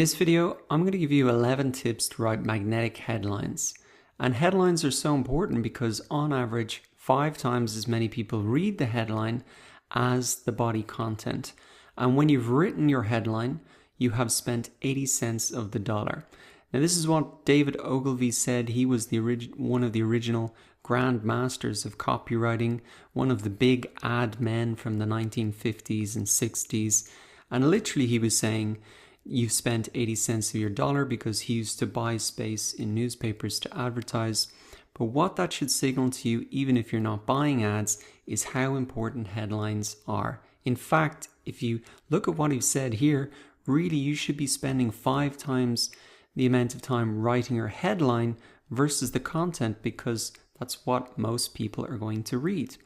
this video, I'm going to give you 11 tips to write magnetic headlines. And headlines are so important because on average, 5 times as many people read the headline as the body content. And when you've written your headline, you have spent 80 cents of the dollar. Now this is what David Ogilvy said. He was one of the original grand masters of copywriting, one of the big ad men from the 1950s and 60s. And literally he was saying, you've spent 80 cents of your dollar, because he used to buy space in newspapers to advertise. But what that should signal to you, even if you're not buying ads, is how important headlines are. In fact, if you look at what he said here, really you should be spending 5 times the amount of time writing your headline versus the content, because that's what most people are going to read.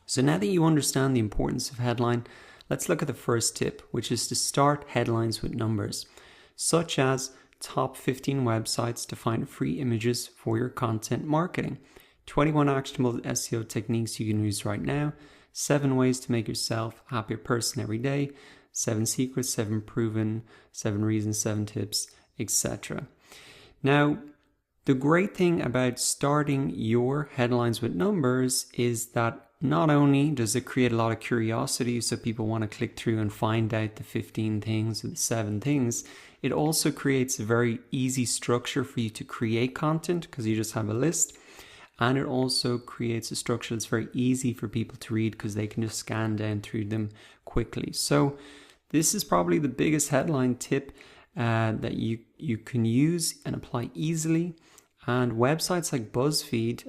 So now that you understand the importance of headline, let's look at the first tip, which is to start headlines with numbers, such as top 15 websites to find free images for your content marketing, 21 actionable SEO techniques you can use right now, 7 ways to make yourself a happier person every day, 7 secrets, 7 proven, 7 reasons, 7 tips, etc. Now, the great thing about starting your headlines with numbers is that not only does it create a lot of curiosity, so people want to click through and find out the 15 things or the 7 things, it also creates a very easy structure for you to create content because you just have a list. And it also creates a structure that's very easy for people to read because they can just scan down through them quickly. So this is probably the biggest headline tip that you can use and apply easily. And websites like BuzzFeed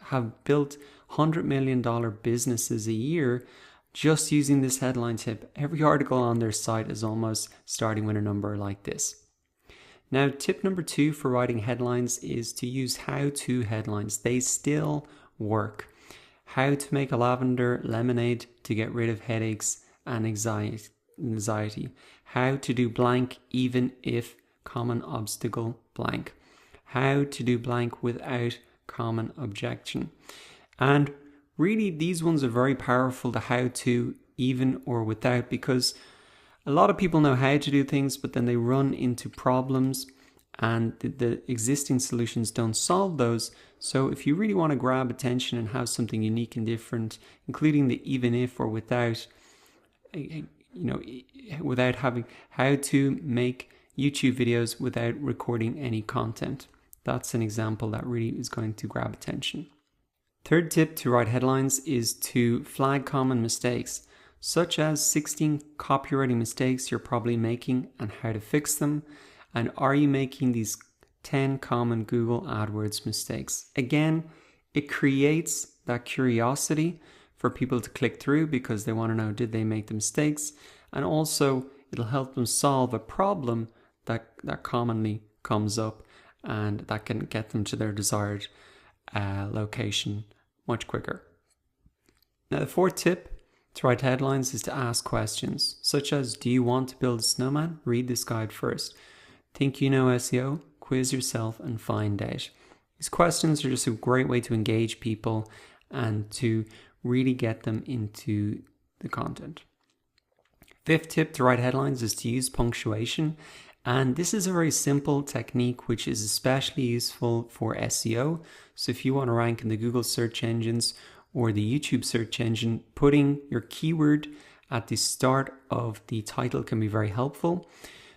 have built $100 million businesses a year just using this headline tip. Every article on their site is almost starting with a number like this. Now, tip number 2 for writing headlines is to use how-to headlines. They still work. How to make a lavender lemonade to get rid of headaches and anxiety. How to do blank even if common obstacle blank. How to do blank without common objection. And really these ones are very powerful, the how to, even or without, because a lot of people know how to do things, but then they run into problems and the existing solutions don't solve those. So if you really want to grab attention and have something unique and different, including the even if or without, without having how to make YouTube videos without recording any content. That's an example that really is going to grab attention. Third tip to write headlines is to flag common mistakes, such as 16 copywriting mistakes you're probably making and how to fix them. And are you making these 10 common Google AdWords mistakes? Again, it creates that curiosity for people to click through because they want to know, did they make the mistakes? And also it'll help them solve a problem that commonly comes up, and that can get them to their desired location much quicker. Now, the fourth tip to write headlines is to ask questions, such as, do you want to build a snowman? Read this guide first. Think you know SEO? Quiz yourself and find out. These questions are just a great way to engage people and to really get them into the content. Fifth tip to write headlines is to use punctuation. And this is a very simple technique which is especially useful for SEO. So if you want to rank in the Google search engines or the YouTube search engine, putting your keyword at the start of the title can be very helpful.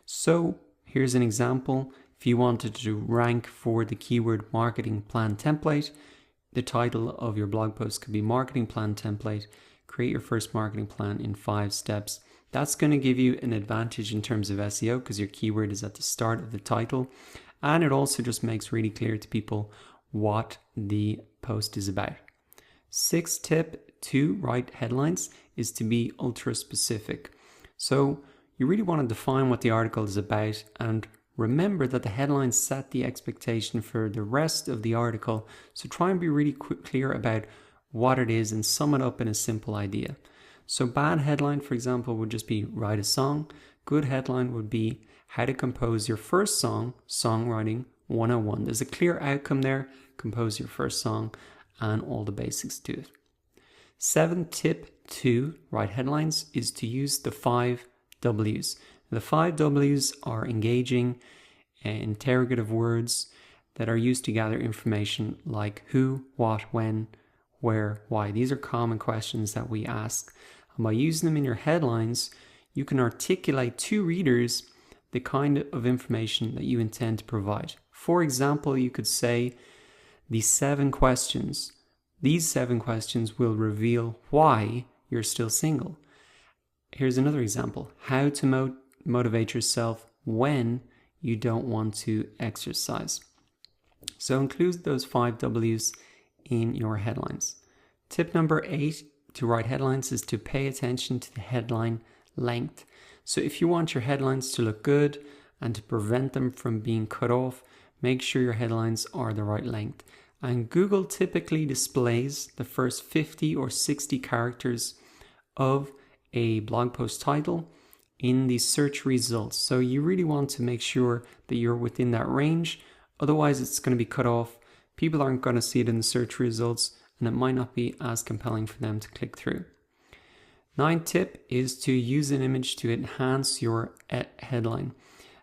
So here's an example. If you wanted to rank for the keyword marketing plan template, the title of your blog post could be marketing plan template. Create your first marketing plan in 5 steps. That's going to give you an advantage in terms of SEO because your keyword is at the start of the title. And it also just makes really clear to people what the post is about. 6th tip to write headlines is to be ultra specific. So you really want to define what the article is about, and remember that the headlines set the expectation for the rest of the article. So try and be really clear about what it is and sum it up in a simple idea. So bad headline, for example, would just be write a song. Good headline would be how to compose your first song, songwriting 101. There's a clear outcome there. Compose your first song and all the basics to it. 7th tip to write headlines is to use the 5 W's. The 5 W's are engaging, interrogative words that are used to gather information like who, what, when, where, why. These are common questions that we ask. And by using them in your headlines, you can articulate to readers the kind of information that you intend to provide. For example, you could say these 7 questions will reveal why you're still single. Here's another example. How to motivate yourself when you don't want to exercise. So include those 5 W's in your headlines. Tip number 8 to write headlines is to pay attention to the headline length. So if you want your headlines to look good and to prevent them from being cut off, make sure your headlines are the right length. And Google typically displays the first 50 or 60 characters of a blog post title in the search results. So you really want to make sure that you're within that range. Otherwise, it's going to be cut off. People aren't going to see it in the search results, and it might not be as compelling for them to click through. 9th tip is to use an image to enhance your headline.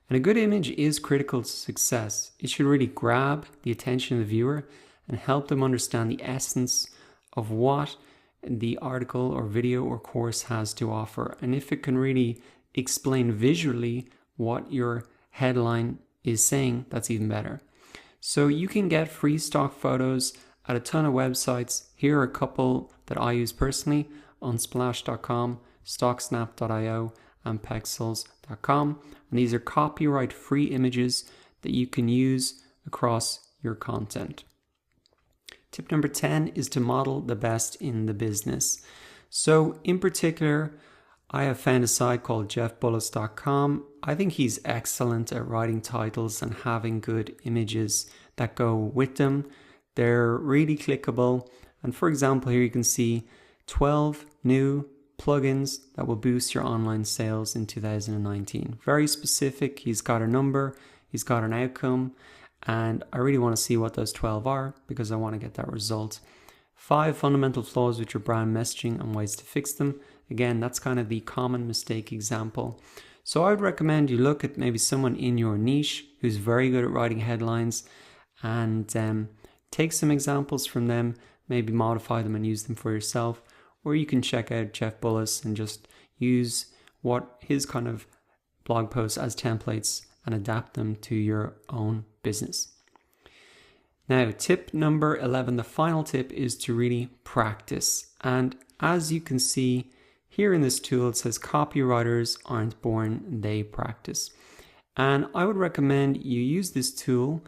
And a good image is critical to success. It should really grab the attention of the viewer and help them understand the essence of what the article or video or course has to offer. And if it can really explain visually what your headline is saying, that's even better. So you can get free stock photos at a ton of websites. Here are a couple that I use personally: Unsplash.com, Stocksnap.io, and Pexels.com. And these are copyright free images that you can use across your content. Tip number 10 is to model the best in the business. So in particular, I have found a site called jeffbullis.com. I think he's excellent at writing titles and having good images that go with them. They're really clickable. And for example, here you can see 12 new plugins that will boost your online sales in 2019. Very specific. He's got a number, he's got an outcome, and I really want to see what those 12 are because I want to get that result. 5 fundamental flaws with your brand messaging and ways to fix them. Again, that's kind of the common mistake example. So I would recommend you look at maybe someone in your niche who's very good at writing headlines and take some examples from them, maybe modify them and use them for yourself. Or you can check out Jeff Bullis and just use what his kind of blog posts as templates and adapt them to your own business. Now, tip number 11, the final tip, is to really practice. And as you can see here in this tool, it says copywriters aren't born, they practice. And I would recommend you use this tool.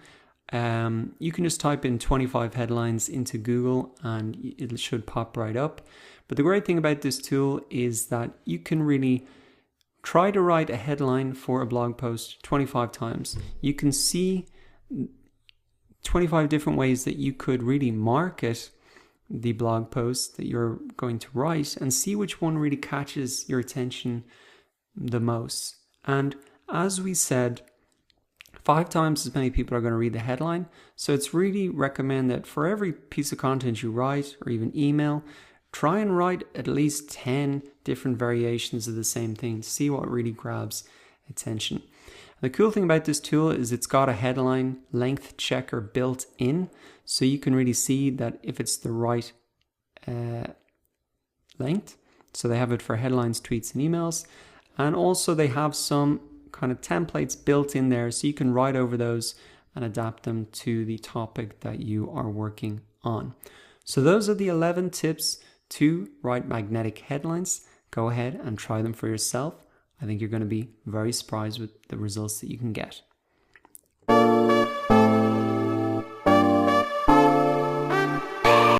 You can just type in 25 headlines into Google and it should pop right up. But the great thing about this tool is that you can really try to write a headline for a blog post 25 times. You can see 25 different ways that you could really market the blog post that you're going to write and see which one really catches your attention the most. And as we said, 5 times as many people are going to read the headline. So it's really recommend that for every piece of content you write or even email, try and write at least 10 different variations of the same thing to see what really grabs attention. The cool thing about this tool is it's got a headline length checker built in, so you can really see that if it's the right length. So they have it for headlines, tweets, and emails. And also they have some kind of templates built in there, so you can write over those and adapt them to the topic that you are working on. So those are the 11 tips to write magnetic headlines. Go ahead and try them for yourself. I think you're going to be very surprised with the results that you can get.